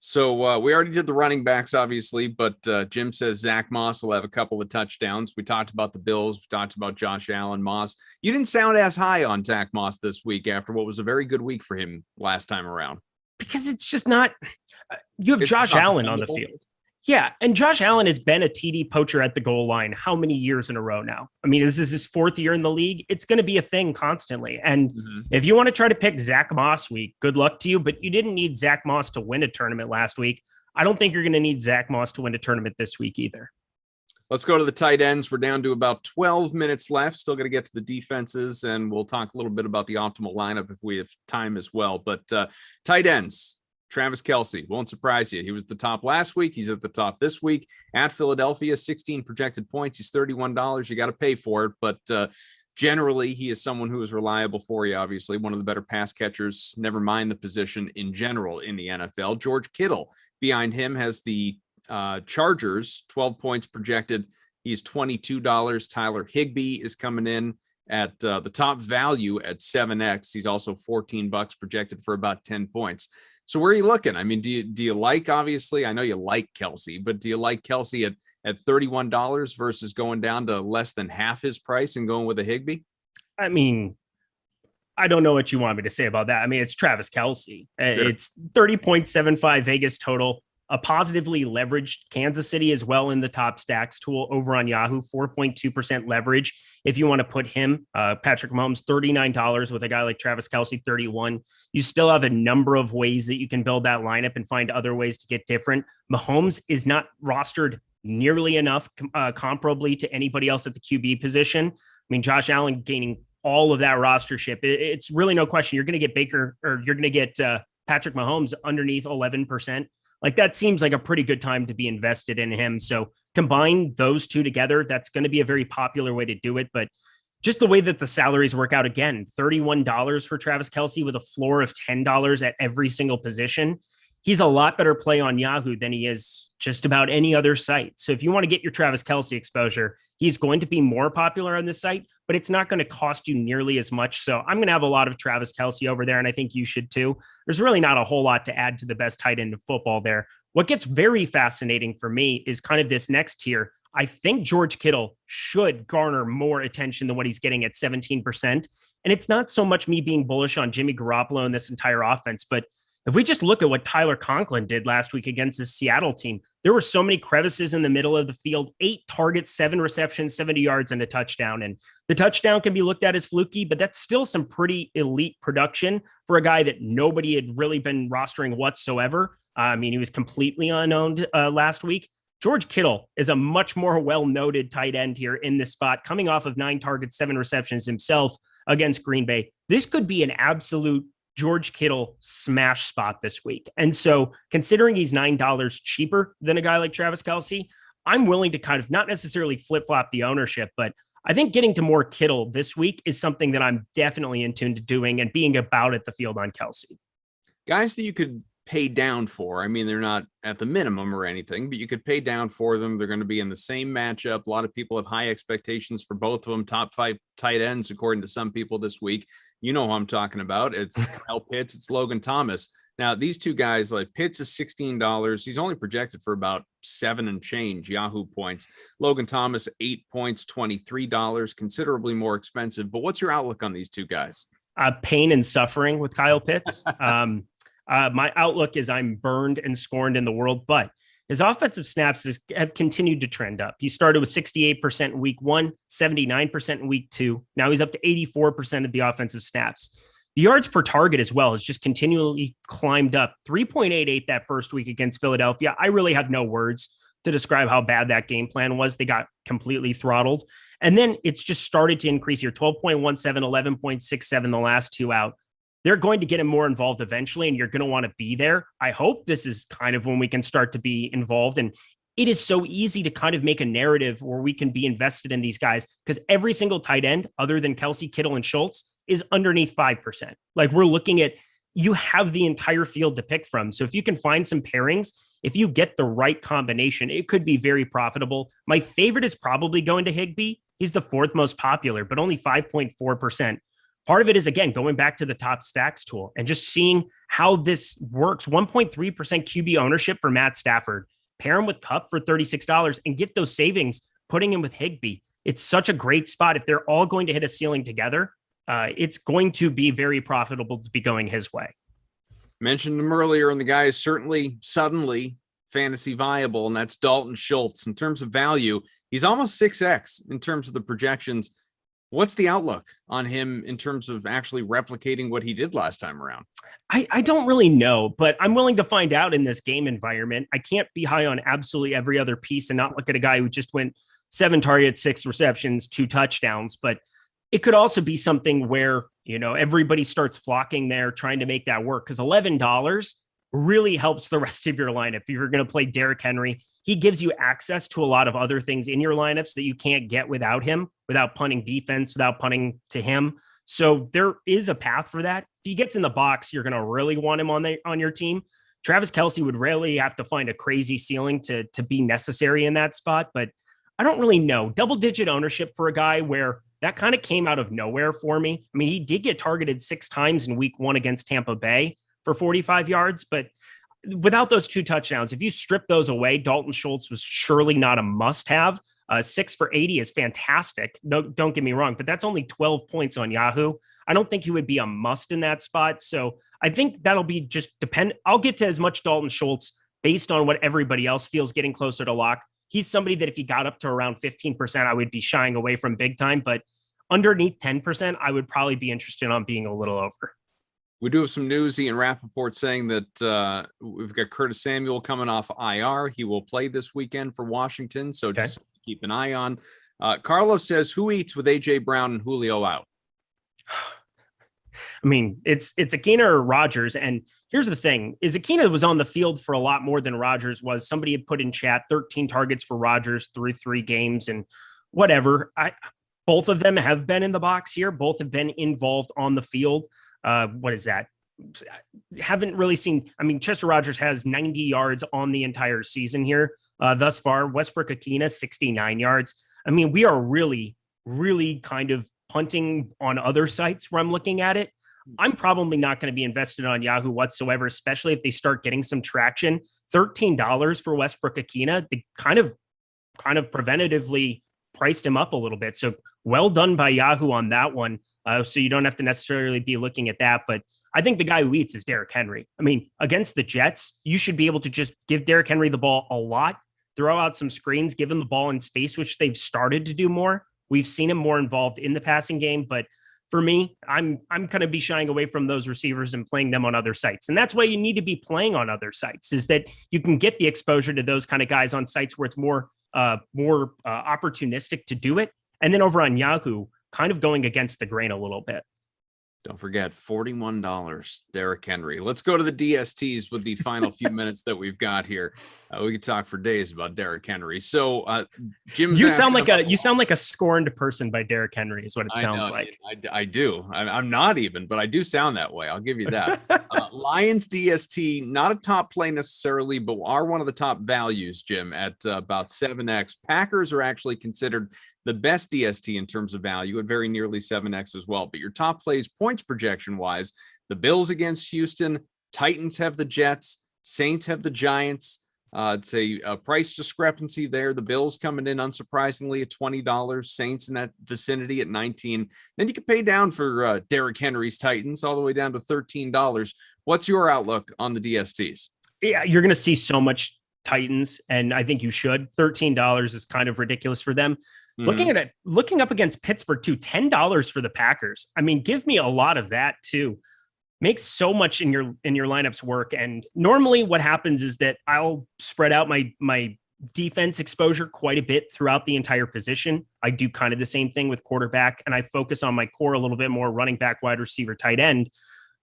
So we already did the running backs, obviously, but Jim says Zach Moss will have a couple of touchdowns. We talked about the Bills. We talked about Josh Allen. Moss. You didn't sound as high on Zach Moss this week after what was a very good week for him last time around. Because it's just not – you have Josh Allen on the field. Yeah, and Josh Allen has been a TD poacher at the goal line how many years in a row now? This is his 4th year in the league. It's going to be a thing constantly. And if you want to try to pick Zach Moss week, good luck to you, but you didn't need Zach Moss to win a tournament last week. I don't think you're going to need Zach Moss to win a tournament this week either. Let's go to the tight ends. We're down to about 12 minutes left. Still going to get to the defenses, and we'll talk a little bit about the optimal lineup if we have time as well. But tight ends. Travis Kelce won't surprise you. He was the top last week. He's at the top this week at Philadelphia, 16 projected points. He's $31. You got to pay for it. But generally, he is someone who is reliable for you. Obviously, one of the better pass catchers, never mind the position in general in the NFL. George Kittle behind him has the Chargers, 12 points projected. He's $22. Tyler Higbee is coming in at the top value at 7X. He's also $14 projected for about 10 points. So where are you looking? Do you like, obviously, I know you like Kelce, but do you like Kelce at $31 versus going down to less than half his price and going with a Higbee? I don't know what you want me to say about that. It's Travis Kelce. Sure. It's 30.75 Vegas total. A positively leveraged Kansas City as well in the top stacks tool over on Yahoo, 4.2% leverage. If you want to put him, Patrick Mahomes, $39 with a guy like Travis Kelce, $31. You still have a number of ways that you can build that lineup and find other ways to get different. Mahomes is not rostered nearly enough comparably to anybody else at the QB position. Josh Allen gaining all of that rostership. It's really no question. You're going to get Patrick Mahomes underneath 11%. That seems like a pretty good time to be invested in him. So combine those two together. That's going to be a very popular way to do it. But just the way that the salaries work out, again, $31 for Travis Kelce with a floor of $10 at every single position. He's a lot better play on Yahoo than he is just about any other site. So if you want to get your Travis Kelce exposure, he's going to be more popular on this site, but it's not going to cost you nearly as much. So I'm going to have a lot of Travis Kelce over there, and I think you should too. There's really not a whole lot to add to the best tight end of football there. What gets very fascinating for me is kind of this next tier. I think George Kittle should garner more attention than what he's getting at 17%. And it's not so much me being bullish on Jimmy Garoppolo and this entire offense, but if we just look at what Tyler Conklin did last week against the Seattle team, there were so many crevices in the middle of the field, 8 targets, 7 receptions, 70 yards, and a touchdown. And the touchdown can be looked at as fluky, but that's still some pretty elite production for a guy that nobody had really been rostering whatsoever. I mean, he was completely unowned last week. George Kittle is a much more well-noted tight end here in this spot, coming off of 9 targets, 7 receptions himself against Green Bay. This could be an absolute George Kittle smash spot this week. And so considering he's $9 cheaper than a guy like Travis Kelce, I'm willing to kind of not necessarily flip-flop the ownership, but I think getting to more Kittle this week is something that I'm definitely in tune to doing and being about at the field on Kelce. Guys that you could pay down for. I mean, they're not at the minimum or anything, but you could pay down for them. They're going to be in the same matchup. A lot of people have high expectations for both of them. Top 5 tight ends, according to some people this week. You know who I'm talking about. It's Kyle Pitts. It's Logan Thomas. Now, these two guys, like Pitts is $16. He's only projected for about 7 and change Yahoo points. Logan Thomas, 8 points, $23, considerably more expensive. But what's your outlook on these two guys? Pain and suffering with Kyle Pitts. My outlook is I'm burned and scorned in the world, but his offensive snaps have continued to trend up. He started with 68% in week 1, 79% in week 2. Now he's up to 84% of the offensive snaps. The yards per target as well has just continually climbed up. 3.88 that first week against Philadelphia. I really have no words to describe how bad that game plan was. They got completely throttled. And then it's just started to increase here. 12.17, 11.67 the last 2 out. They're going to get him more involved eventually, and you're going to want to be there. I hope this is kind of when we can start to be involved. And it is so easy to kind of make a narrative where we can be invested in these guys because every single tight end other than Kelce, Kittle, and Schultz is underneath 5%. Like we're looking at, you have the entire field to pick from. So if you can find some pairings, if you get the right combination, it could be very profitable. My favorite is probably going to Higbee. He's the 4th most popular, but only 5.4%. Part of it is, again, going back to the top stacks tool and just seeing how this works. 1.3% QB ownership for Matt Stafford. Pair him with Kupp for $36 and get those savings, putting him with Higbee. It's such a great spot. If they're all going to hit a ceiling together, it's going to be very profitable to be going his way. Mentioned him earlier, and the guy is certainly suddenly fantasy viable, and that's Dalton Schultz. In terms of value, he's almost 6x in terms of the projections. What's the outlook on him in terms of actually replicating what he did last time around? I don't really know, but I'm willing to find out in this game environment. I can't be high on absolutely every other piece and not look at a guy who just went 7 targets, 6 receptions, 2 touchdowns. But it could also be something where, you know, everybody starts flocking there trying to make that work because $11 really helps the rest of your lineup. If you're going to play Derrick Henry, he gives you access to a lot of other things in your lineups that you can't get without him, without punting defense, without punting to him. So there is a path for that. If he gets in the box, you're going to really want him on your team. Travis Kelce would really have to find a crazy ceiling to be necessary in that spot, but I don't really know. Double-digit ownership for a guy where that kind of came out of nowhere for me. I mean, he did get targeted 6 times in week 1 against Tampa Bay for 45 yards, but without those 2 touchdowns, if you strip those away, Dalton Schultz was surely not a must-have. 6 for 80 is fantastic. No, don't get me wrong, but that's only 12 points on Yahoo. I don't think he would be a must in that spot. So I think that'll be just depend. I'll get to as much Dalton Schultz based on what everybody else feels getting closer to lock. He's somebody that if he got up to around 15%, I would be shying away from big time, but underneath 10%, I would probably be interested on being a little over. We do have some news. Ian Rappaport saying that we've got Curtis Samuel coming off IR. He will play this weekend for Washington, so just keep an eye on. Carlos says, who eats with A.J. Brown and Julio out? I mean, it's Akina or Rodgers, and here's the thing, is Akina was on the field for a lot more than Rodgers was. Somebody had put in chat 13 targets for Rodgers through 3 games and whatever. Both of them have been in the box here. Both have been involved on the field. What is that? Haven't really seen. I mean, Chester Rogers has 90 yards on the entire season here thus far. Westbrook-Akina, 69 yards. I mean, we are really, really kind of punting on other sites where I'm looking at it. I'm probably not going to be invested on Yahoo whatsoever, especially if they start getting some traction. $13 for Westbrook-Akina. They kind of preventatively priced him up a little bit. So well done by Yahoo on that one. So you don't have to necessarily be looking at that, but I think the guy who eats is Derrick Henry. I mean, against the Jets, you should be able to just give Derrick Henry the ball a lot, throw out some screens, give him the ball in space, which they've started to do more. We've seen him more involved in the passing game, but for me, I'm going to be shying away from those receivers and playing them on other sites. And that's why you need to be playing on other sites, is that you can get the exposure to those kind of guys on sites where it's more opportunistic to do it. And then over on Yahoo, kind of going against the grain a little bit. Don't forget, $41, Derrick Henry. Let's go to the DSTs with the final few minutes that we've got here. We could talk for days about Derrick Henry. So, Jim, you sound like a scorned person by Derrick Henry, is what it sounds like. I do. I'm not even, but I do sound that way. I'll give you that. Lions DST, not a top play necessarily, but are one of the top values, Jim, at about 7x. Packers are actually considered the best DST in terms of value at very nearly 7x as well. But your top plays points projection wise, the Bills against Houston, Titans have the Jets, Saints have the Giants. It's a price discrepancy there. The Bills coming in unsurprisingly at $20, Saints in that vicinity at $19. Then you can pay down for Derrick Henry's Titans all the way down to $13. What's your outlook on the DSTs? Yeah, you're going to see so much Titans, and I think you should. $13 is kind of ridiculous for them. Mm-hmm. Looking up against Pittsburgh too, $10 for the Packers. I mean, give me a lot of that too. Makes so much in your lineups work. And normally what happens is that I'll spread out my defense exposure quite a bit throughout the entire position. I do kind of the same thing with quarterback, and I focus on my core a little bit more, running back, wide receiver, tight end.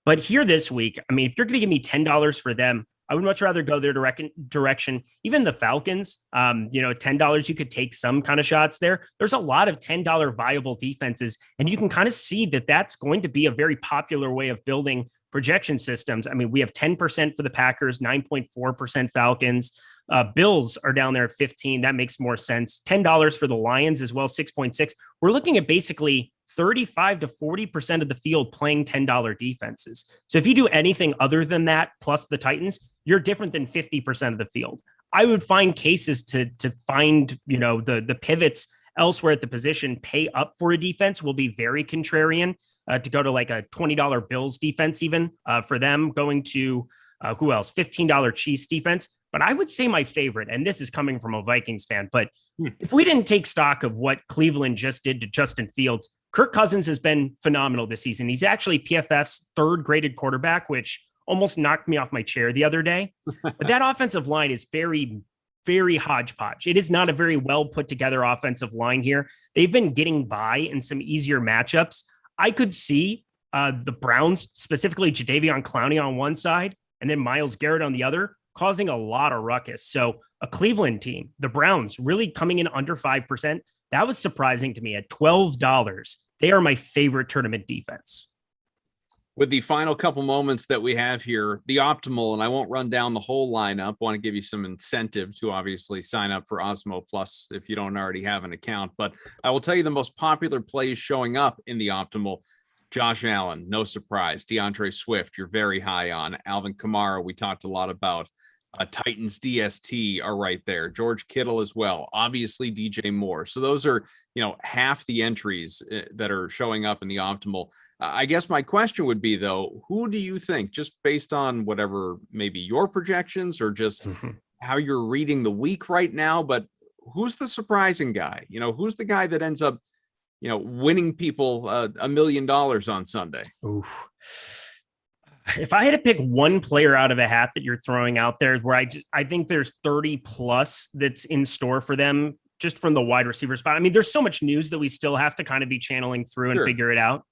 But here this week, I mean, if you're going to give me $10 for them, I would much rather go their direction. Even the Falcons, $10, you could take some kind of shots there. There's a lot of $10 viable defenses, and you can kind of see that that's going to be a very popular way of building projection systems. I mean, we have 10% for the Packers, 9.4% Falcons. Bills are down there at 15. That makes more sense. $10 for the Lions as well, 6.6. We're looking at basically 35 to 40% of the field playing $10 defenses. So if you do anything other than that, plus the Titans, you're different than 50% of the field. I would find cases to find, the pivots elsewhere at the position, pay up for a defense will be very contrarian, to go to like a $20 Bills defense, even for them going to who else? $15 Chiefs defense. But I would say my favorite, and this is coming from a Vikings fan, but if we didn't take stock of what Cleveland just did to Justin Fields, Kirk Cousins has been phenomenal this season. He's actually PFF's third graded quarterback, which almost knocked me off my chair the other day. But that offensive line is very, very hodgepodge. It is not a very well put together offensive line here. They've been getting by in some easier matchups. I could see the Browns, specifically Jadeveon Clowney on one side and then Myles Garrett on the other, causing a lot of ruckus. So a Cleveland team, the Browns, really coming in under 5%. That was surprising to me at $12. They are my favorite tournament defense. With the final couple moments that we have here, the optimal, and I won't run down the whole lineup, want to give you some incentive to obviously sign up for Awesemo Plus if you don't already have an account. But I will tell you the most popular plays showing up in the optimal. Josh Allen, no surprise. DeAndre Swift, you're very high on. Alvin Kamara, we talked a lot about. Titans DST are right there. George Kittle as well. Obviously DJ Moore. So those are, half the entries that are showing up in the optimal. I guess my question would be though, who do you think, just based on whatever, maybe your projections or just how you're reading the week right now, but who's the surprising guy? Who's the guy that ends up, winning people $1 million on Sunday? Oof. If I had to pick one player out of a hat that you're throwing out there where I think there's 30 plus that's in store for them just from the wide receiver spot. I mean, there's so much news that we still have to kind of be channeling through and figure it out.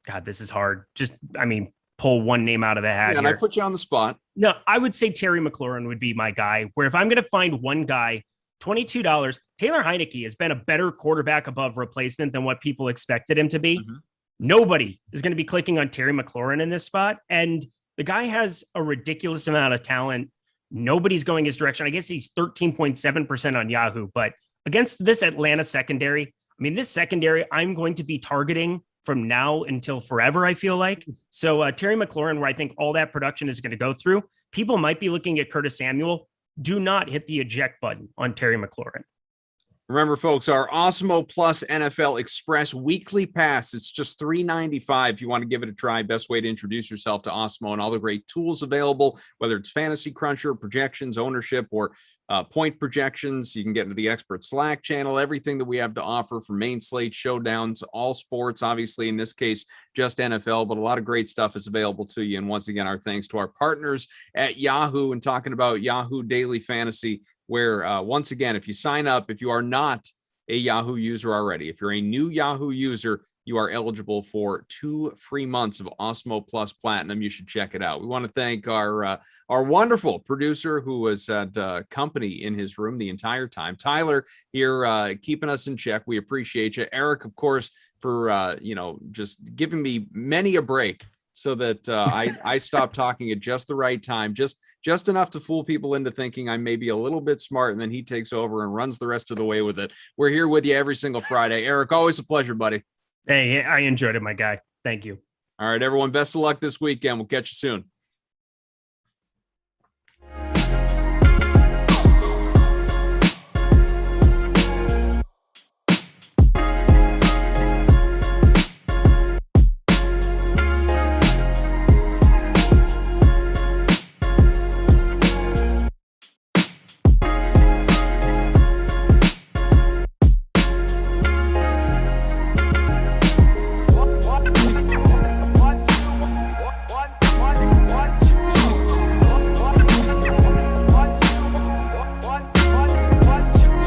God, this is hard. Pull one name out of a hat. Yeah, and I put you on the spot. No, I would say Terry McLaurin would be my guy, where if I'm going to find one guy, $22, Taylor Heineke has been a better quarterback above replacement than what people expected him to be. Mm-hmm. Nobody is going to be clicking on Terry McLaurin in this spot. And the guy has a ridiculous amount of talent. Nobody's going his direction. I guess he's 13.7% on Yahoo, but against this Atlanta secondary, this secondary, I'm going to be targeting from now until forever, I feel like. So Terry McLaurin, where I think all that production is going to go through, people might be looking at Curtis Samuel. Do not hit the eject button on Terry McLaurin. Remember, folks, our Awesemo Plus NFL Express weekly pass, it's just $3.95 if you want to give it a try. Best way to introduce yourself to Awesemo and all the great tools available, whether it's Fantasy Cruncher, projections, ownership, or point projections. You can get into the expert Slack channel, everything that we have to offer from main slate, showdowns, all sports, obviously, in this case, just NFL, but a lot of great stuff is available to you. And once again, our thanks to our partners at Yahoo, and talking about Yahoo Daily Fantasy, where once again, if you sign up, if you are not a Yahoo user already, if you're a new Yahoo user, you are eligible for 2 free months of Awesemo Plus Platinum. You should check it out. We want to thank our wonderful producer who was at company in his room the entire time. Tyler here, keeping us in check. We appreciate you. Eric, of course, for just giving me many a break, so that I stopped talking at just the right time, just enough to fool people into thinking I'm maybe a little bit smart, and then he takes over and runs the rest of the way with it. We're here with you every single Friday. Eric, always a pleasure, buddy. Hey, I enjoyed it, my guy. Thank you. All right, everyone, best of luck this weekend. We'll catch you soon.